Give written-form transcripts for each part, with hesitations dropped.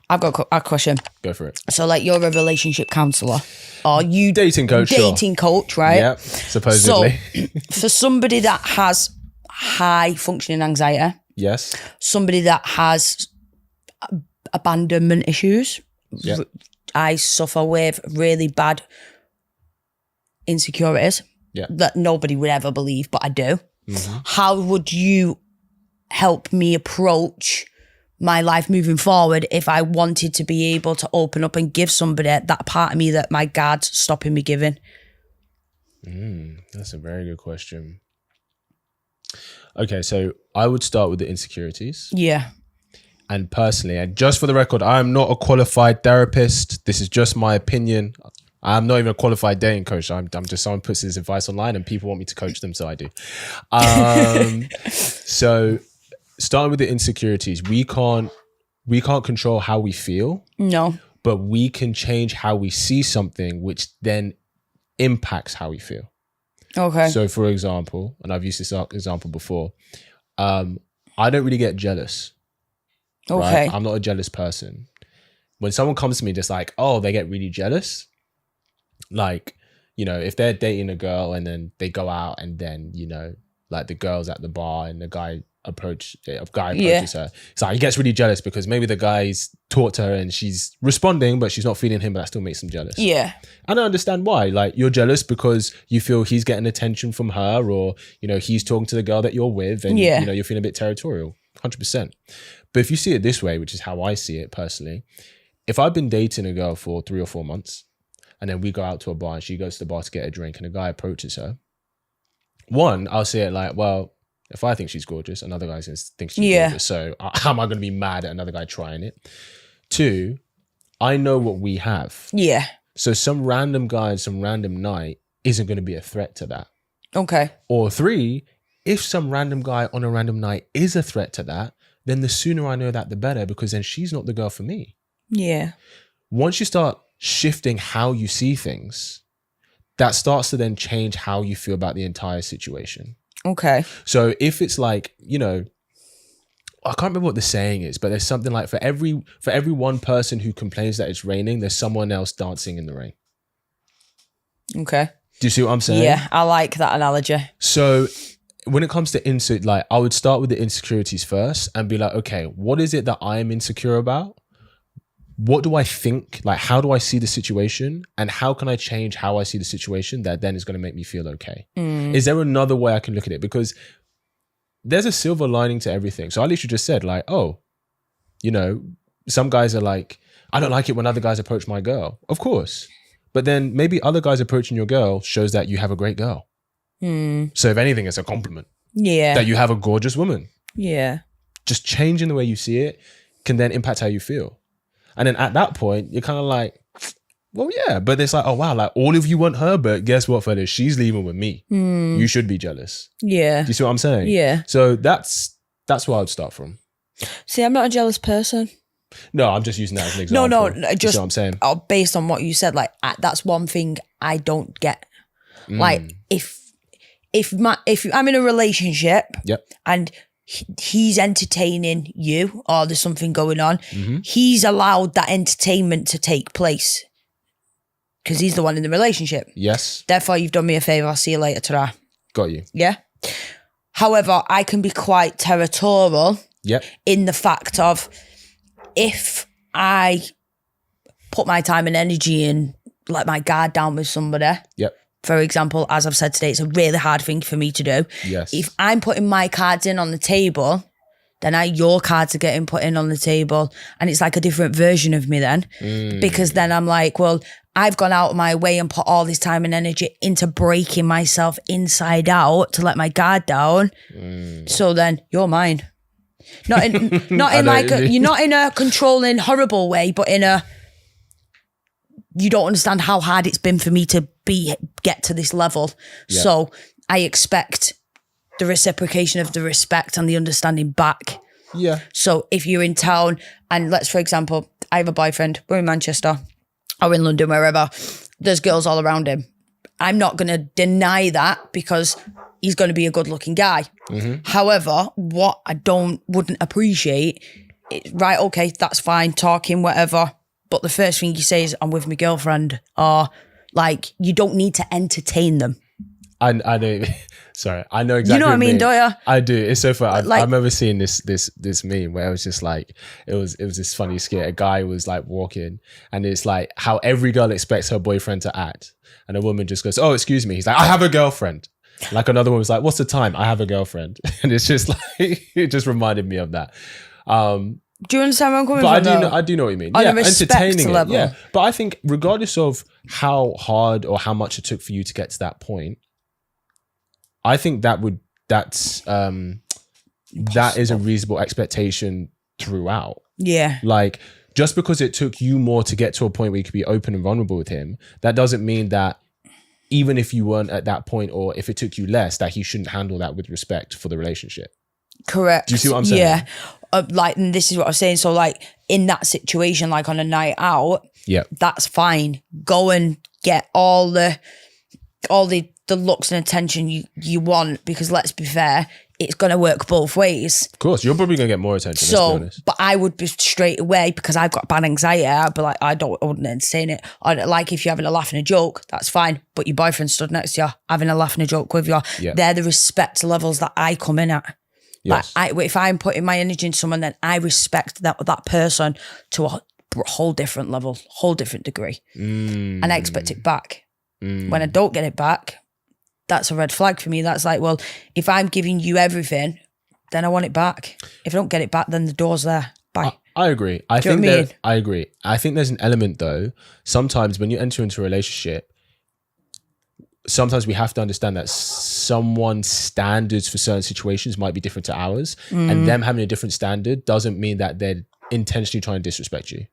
I've got a question. Go for it. So, like, you're a relationship counsellor, or you dating coach, coach, right? Yep, supposedly. So, for somebody that has high functioning anxiety, yes, somebody that has abandonment issues, yep. I suffer with really bad insecurities that nobody would ever believe, but I do. Mm-hmm. How would you help me approach my life moving forward if I wanted to be able to open up and give somebody that part of me that my guard's stopping me giving? That's a very good question. Okay, so I would start with the insecurities. Yeah. And personally, and just for the record, I'm not a qualified therapist. This is just my opinion. I'm not even a qualified dating coach. I'm just someone puts his advice online and people want me to coach them, so I do. So starting with the insecurities, we can't control how we feel. No. But we can change how we see something, which then impacts how we feel. Okay. So for example, and I've used this example before, I don't really get jealous. Okay. Right? I'm not a jealous person. When someone comes to me just like, oh, they get really jealous. Like, you know, if they're dating a girl and then they go out and then, you know, like the girl's at the bar and the guy approaches her. So he gets really jealous because maybe the guy's talked to her and she's responding, but she's not feeling him, but that still makes him jealous. Yeah. I don't understand why. Like, you're jealous because you feel he's getting attention from her, or, you know, he's talking to the girl that you're with and, you know, you're feeling a bit territorial. 100%. But if you see it this way, which is how I see it personally, if I've been dating a girl for 3 or 4 months and then we go out to a bar and she goes to the bar to get a drink and a guy approaches her, one, I'll see it like, well, if I think she's gorgeous, another guy thinks she's gorgeous. So how am I going to be mad at another guy trying it? 2, I know what we have. Yeah. So some random guy, some random night isn't going to be a threat to that. Okay. Or 3, if some random guy on a random night is a threat to that, then the sooner I know that, the better, because then she's not the girl for me. Yeah. Once you start shifting how you see things, that starts to then change how you feel about the entire situation. Okay. So if it's like, you know, I can't remember what the saying is, but there's something like for every one person who complains that it's raining, there's someone else dancing in the rain. Okay. Do you see what I'm saying? Yeah, I like that analogy. So when it comes to like, I would start with the insecurities first and be like, okay, what is it that I am insecure about? What do I think? Like, how do I see the situation? And how can I change how I see the situation that then is going to make me feel okay? Is there another way I can look at it? Because there's a silver lining to everything. So I literally just said like, oh, you know, some guys are like, I don't like it when other guys approach my girl. Of course. But then maybe other guys approaching your girl shows that you have a great girl. So if anything, it's a compliment. Yeah. That you have a gorgeous woman. Yeah. Just changing the way you see it can then impact how you feel. And then at that point, you're kind of like, well, yeah. But it's like, oh, wow, like all of you want her, but guess what, fellas? She's leaving with me. You should be jealous. Yeah. Do you see what I'm saying? Yeah. So that's where I'd start from. See, I'm not a jealous person. No, I'm just using that as an example. No, just, you see what I'm saying? Based on what you said, like, that's one thing I don't get. Like, if I'm in a relationship and he's entertaining you or there's something going on, he's allowed that entertainment to take place because he's the one in the relationship. Yes. Therefore, you've done me a favour. I'll see you later, ta-ra. Got you. Yeah. However, I can be quite territorial in the fact of if I put my time and energy in, let my guard down with somebody. Yep. For example, as I've said today, it's a really hard thing for me to do. Yes. If I'm putting my cards in on the table, then your cards are getting put in on the table. And it's like a different version of me then. Because then I'm like, well, I've gone out of my way and put all this time and energy into breaking myself inside out to let my guard down. So then you're mine. Not in like, you're not in a controlling, horrible way, but in a, you don't understand how hard it's been for me to get to this level. Yeah. So I expect the reciprocation of the respect and the understanding back. Yeah. So if you're in town and for example, I have a boyfriend, we're in Manchester or in London, wherever, there's girls all around him. I'm not going to deny that because he's going to be a good looking guy. However, what I wouldn't appreciate right, okay, that's fine, talking, whatever. But the first thing you say is, I'm with my girlfriend, or like, you don't need to entertain them. I know. Sorry, I know exactly. You know what I mean, don't you? I do. It's so funny. Like, I remember seeing this meme where it was just like, it was this funny skit. A guy was like walking, and it's like how every girl expects her boyfriend to act, and a woman just goes, "Oh, excuse me." He's like, "I have a girlfriend." Like another one was like, "What's the time? I have a girlfriend." And it's just like, it just reminded me of that. Do you understand where I'm coming but from? I do know what you mean. On yeah, a respect entertaining level. it. Yeah, but I think regardless of how hard or how much it took for you to get to that point, I think that is a reasonable expectation throughout. Yeah. Like, just because it took you more to get to a point where you could be open and vulnerable with him, that doesn't mean that even if you weren't at that point, or if it took you less, that he shouldn't handle that with respect for the relationship. Correct. Do you see what I'm saying? Yeah. Like, and this is what I was saying. So like in that situation, like on a night out, yeah, that's fine. Go and get all the looks and attention you want, because let's be fair, it's going to work both ways. Of course, you're probably going to get more attention. So, let's be honest. But I would be straight away, because I've got bad anxiety, I'd be like, I wouldn't entertain it. Like if you're having a laugh and a joke, that's fine. But your boyfriend stood next to you, having a laugh and a joke with you. Yeah. They're the respect levels that I come in at. Yes. Like if I'm putting my energy into someone, then I respect that person to a whole different level, whole different degree. And I expect it back. When I don't get it back, that's a red flag for me. That's like, well, if I'm giving you everything, then I want it back. If I don't get it back, then the door's there. Bye. I agree. I agree. I think there's an element though. Sometimes when you enter into a relationship, sometimes we have to understand that someone's standards for certain situations might be different to ours, and them having a different standard doesn't mean that they're intentionally trying to disrespect you.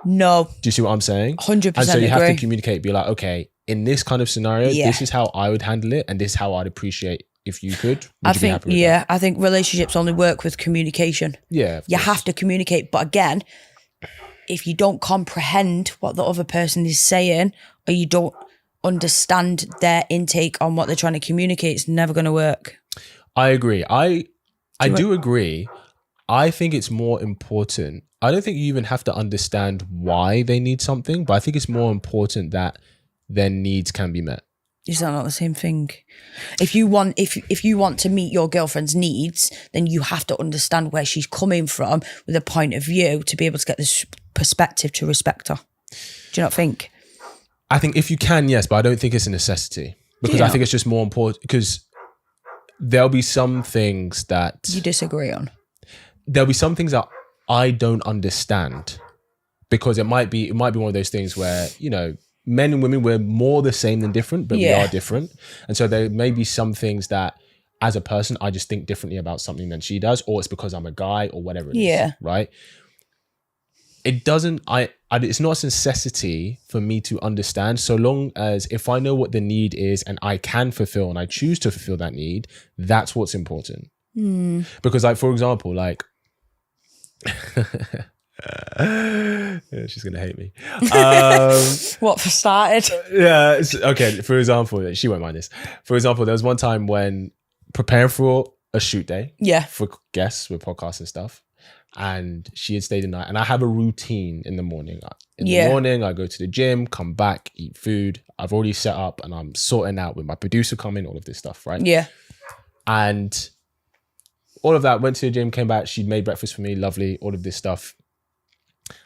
No. Do you see what I'm saying? 100% And so you have agree. to communicate, be like, okay, in this kind of scenario, this is how I would handle it, and this is how I'd appreciate if you could. I think relationships only work with communication. Yeah. You have to communicate. But again, if you don't comprehend what the other person is saying, or you don't understand their intake on what they're trying to communicate, it's never going to work. I agree. I do agree. I think it's more important. I don't think you even have to understand why they need something, but I think it's more important that their needs can be met. Is that not the same thing? If you want to meet your girlfriend's needs, then you have to understand where she's coming from with a point of view to be able to get this perspective to respect her. Do you not think? I think if you can, yes, but I don't think it's a necessity, because I think it's just more important, because there'll be some things that you disagree on. There'll be some things that I don't understand, because it might be one of those things where, you know, men and women, we're more the same than different, but we are different. And so there may be some things that as a person, I just think differently about something than she does, or it's because I'm a guy or whatever it is, right? It doesn't, it's not a necessity for me to understand, so long as if I know what the need is and I can fulfill and I choose to fulfill that need, that's what's important. Because like, for example, like, she's gonna hate me. What, for started? Yeah. Okay. For example, she won't mind this. For example, there was one time when preparing for a shoot day, for guests with podcasts and stuff, and she had stayed the night. And I have a routine in the morning. In the morning, I go to the gym, come back, eat food. I've already set up, and I'm sorting out with my producer coming, all of this stuff, right? Yeah. And all of that, went to the gym, came back. She'd made breakfast for me, lovely. All of this stuff.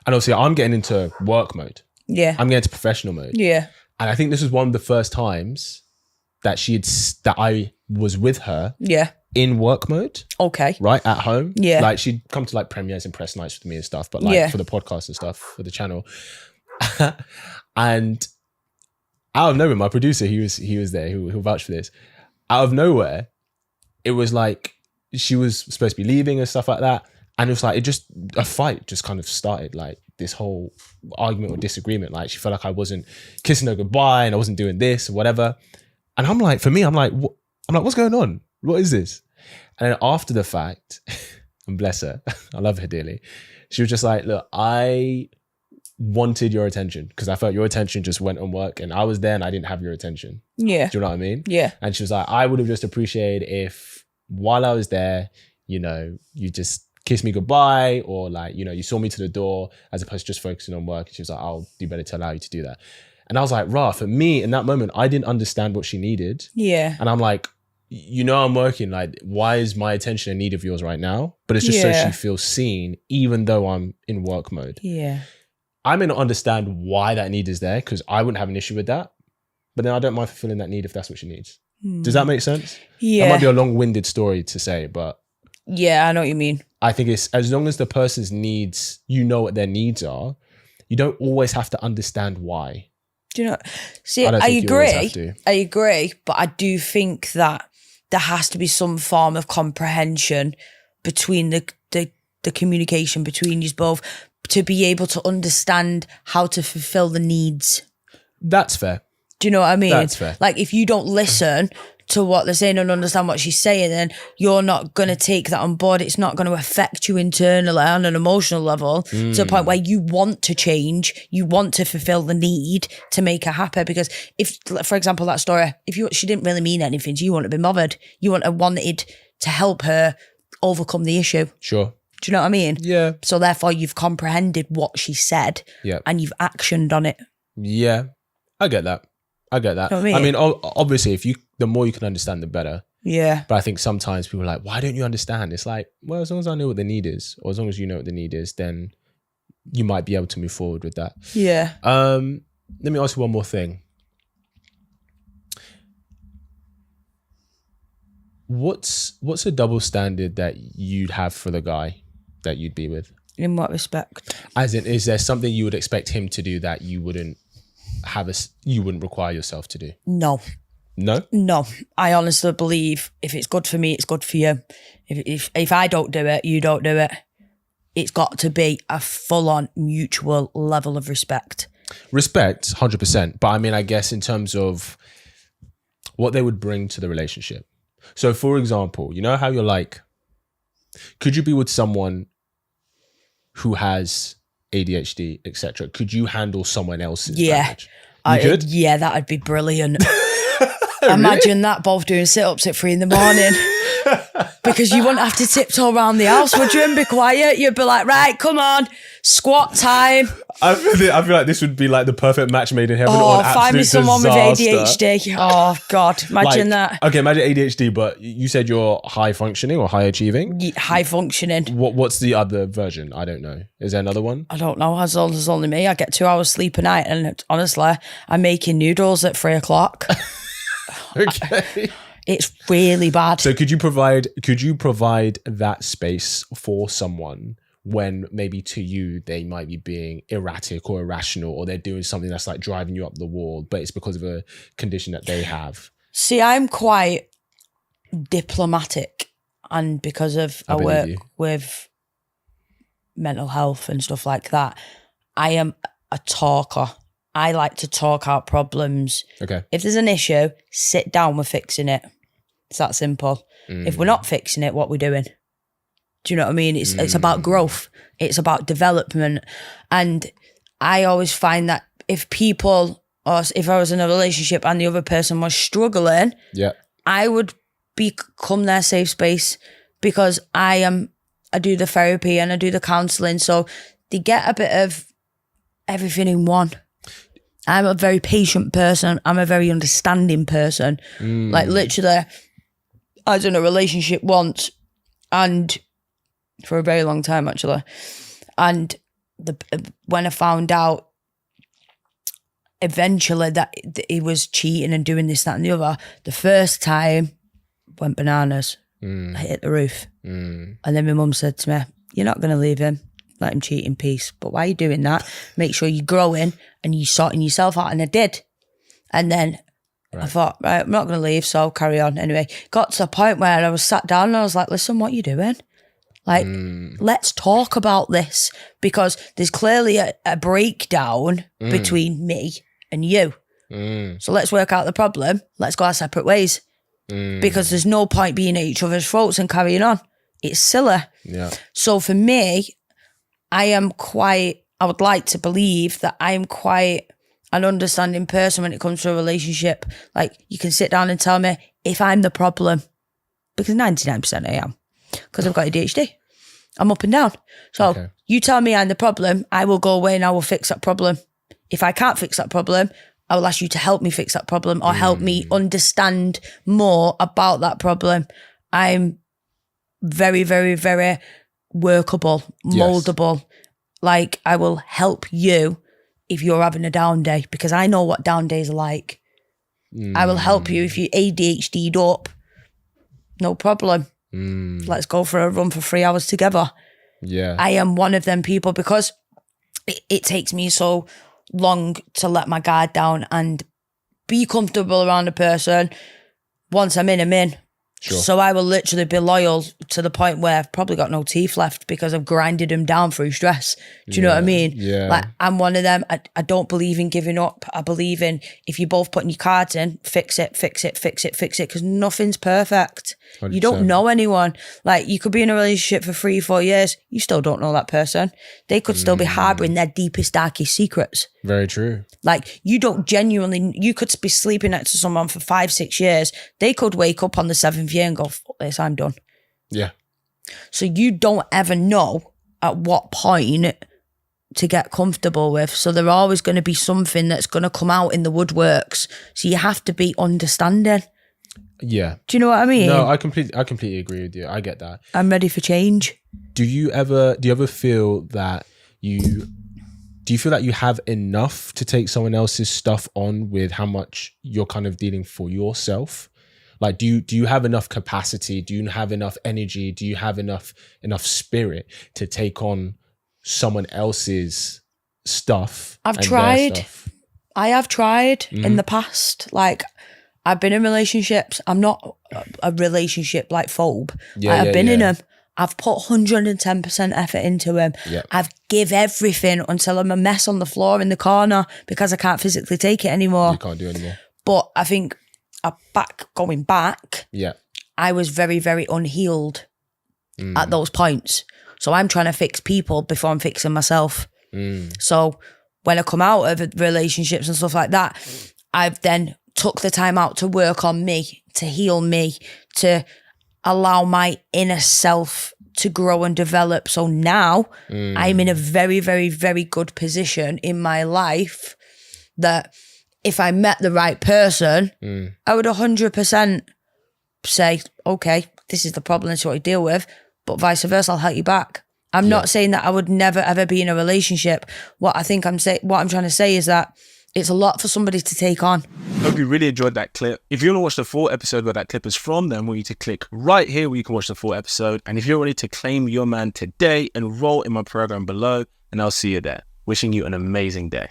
And obviously I'm getting into work mode. Yeah. I'm getting into professional mode. Yeah. And I think this was one of the first times that that I was with her in work mode. Okay. Right, at home. Yeah. Like she'd come to like premieres and press nights with me and stuff, but like for the podcast and stuff, for the channel. And out of nowhere, my producer, he was there, who vouched for this. Out of nowhere, it was like she was supposed to be leaving and stuff like that. And it was like, a fight just kind of started, like this whole argument or disagreement. Like she felt like I wasn't kissing her goodbye and I wasn't doing this or whatever. And I'm like, for me, I'm like, what's going on? What is this? And then after the fact, and bless her, I love her dearly. She was just like, look, I wanted your attention because I felt your attention just went on work and I was there and I didn't have your attention. Yeah. Do you know what I mean? Yeah. And she was like, I would have just appreciated if while I was there, you know, you just kiss me goodbye, or like, you know, you saw me to the door, as opposed to just focusing on work. And she was like, I'll do better to allow you to do that. And I was like, rah, for me in that moment, I didn't understand what she needed. Yeah. And I'm like, you know, I'm working, like, why is my attention in need of yours right now? But it's just so she feels seen, even though I'm in work mode. Yeah. I may not understand why that need is there, because I wouldn't have an issue with that. But then I don't mind fulfilling that need if that's what she needs. Does that make sense? Yeah. That might be a long-winded story to say, but yeah, I know what you mean. I think it's, as long as the person's needs, you know what their needs are, you don't always have to understand why. Do you know? See, I agree, but I do think that there has to be some form of comprehension between the communication between you both to be able to understand how to fulfill the needs. That's fair. Do you know what I mean? That's fair. Like, if you don't listen to what they're saying and understand what she's saying, then you're not going to take that on board. It's not going to affect you internally on an emotional level to the point where you want to change, you want to fulfill the need to make her happy. Because if, for example, that story, she didn't really mean anything, so you wouldn't have been bothered. You wouldn't have wanted to help her overcome the issue. Sure. Do you know what I mean? Yeah. So therefore you've comprehended what she said and you've actioned on it. Yeah. I get that. You know what I mean, obviously, the more you can understand, the better. Yeah. But I think sometimes people are like, why don't you understand? It's like, well, as long as I know what the need is, or as long as you know what the need is, then you might be able to move forward with that. Yeah. Let me ask you one more thing. What's a double standard that you'd have for the guy that you'd be with? In what respect? As in, is there something you would expect him to do that you wouldn't require yourself to do? No. I honestly believe if it's good for me, it's good for you. If I don't do it, you don't do it. It's got to be a full-on mutual level of respect. Respect, 100%. But I mean, I guess in terms of what they would bring to the relationship. So for example, you know how you're like, could you be with someone who has ADHD, etc.? Could you handle someone else's damage? You could? Yeah, that'd be brilliant. Imagine that, both doing sit-ups at 3 a.m. Because you wouldn't have to tiptoe around the house, would you, and be quiet? You'd be like, right, come on, squat time. I feel like this would be like the perfect match made in heaven. Oh, find me someone disaster. With ADHD. Oh, God, imagine that. Okay, imagine ADHD, but you said you're high functioning or high achieving? High functioning. What's the other version? I don't know. Is there another one? I don't know. As old as only me. I get 2 hours sleep a night, and honestly, I'm making noodles at 3 o'clock. Okay. It's really bad. So could you provide that space for someone when maybe to you they might be being erratic or irrational, or they're doing something that's like driving you up the wall, but it's because of a condition that they have? See, I'm quite diplomatic, and because of I work with mental health and stuff like that, I am a talker. I like to talk out problems. Okay. If there's an issue, sit down, we're fixing it. It's that simple. If we're not fixing it, what we're doing? Do you know what I mean? It's about growth. It's about development. And I always find that if people, or if I was in a relationship and the other person was struggling, I would become their safe space, because I do the therapy and I do the counselling. So they get a bit of everything in one. I'm a very patient person. I'm a very understanding person. Like, literally, I was in a relationship once, and for a very long time, actually. And when I found out eventually that he was cheating and doing this, that and the other, the first time, went bananas. I hit the roof. And then my mum said to me, you're not going to leave him. Let him cheat in peace. But why are you doing that? Make sure you're growing and you're sorting yourself out. And I did. And then I thought, right, I'm not going to leave, so I'll carry on. Anyway, got to a point where I was sat down and I was like, listen, what are you doing? Like, let's talk about this, because there's clearly a breakdown between me and you. So let's work out the problem. Let's go our separate ways, because there's no point being at each other's throats and carrying on. It's silly. Yeah. So for me, I would like to believe that I am quite an understanding person when it comes to a relationship. Like, you can sit down and tell me if I'm the problem, because 99% I am, because I've got ADHD. I'm up and down. So you tell me I'm the problem, I will go away and I will fix that problem. If I can't fix that problem, I will ask you to help me fix that problem or help me understand more about that problem. I'm very, very, very workable, moldable. Like, I will help you if you're having a down day, because I know what down days are like. I will help you if you ADHD'd up. No problem. Let's go for a run for 3 hours together. Yeah. I am one of them people, because it takes me so long to let my guard down and be comfortable around a person. Once I'm in, I'm in. Sure. So I will literally be loyal to the point where I've probably got no teeth left because I've grinded them down through stress. Do you know what I mean? Yeah. Like, I'm one of them. I don't believe in giving up. I believe in, if you're both putting your cards in, fix it, because nothing's perfect. 100%. You don't know anyone. Like, you could be in a relationship for 3-4 years. You still don't know that person. They could still be harboring their deepest, darkest secrets. Very true. Like, you don't genuinely, you could be sleeping next to someone for 5-6 years. They could wake up on the 7th year and go, fuck this, I'm done. Yeah. So you don't ever know at what point to get comfortable with. So there's always going to be something that's going to come out in the woodworks. So you have to be understanding. Yeah. Do you know what I mean? No, I completely agree with you. I get that. I'm ready for change. Do you ever feel that you have enough to take someone else's stuff on with how much you're kind of dealing for yourself? Like, do you have enough capacity? Do you have enough energy? Do you have enough spirit to take on someone else's stuff? I have tried in the past. Like, I've been in relationships. I'm not a relationship like phobe. I've been in them. I've put 110% effort into them. Yeah. I've give everything until I'm a mess on the floor in the corner because I can't physically take it anymore. You can't do it anymore. But I think going back, yeah, I was very, very unhealed at those points. So I'm trying to fix people before I'm fixing myself. So when I come out of relationships and stuff like that, I've then took the time out to work on me, to heal me, to allow my inner self to grow and develop. So now I'm in a very, very, very good position in my life that if I met the right person, I would 100% say, okay, this is the problem, this is what I deal with, but vice versa, I'll help you back. I'm not saying that I would never, ever be in a relationship. What I'm trying to say is that it's a lot for somebody to take on. Hope you really enjoyed that clip. If you want to watch the full episode where that clip is from, then I want you to click right here where you can watch the full episode. And if you're ready to claim your man today, enroll in my program below, and I'll see you there. Wishing you an amazing day.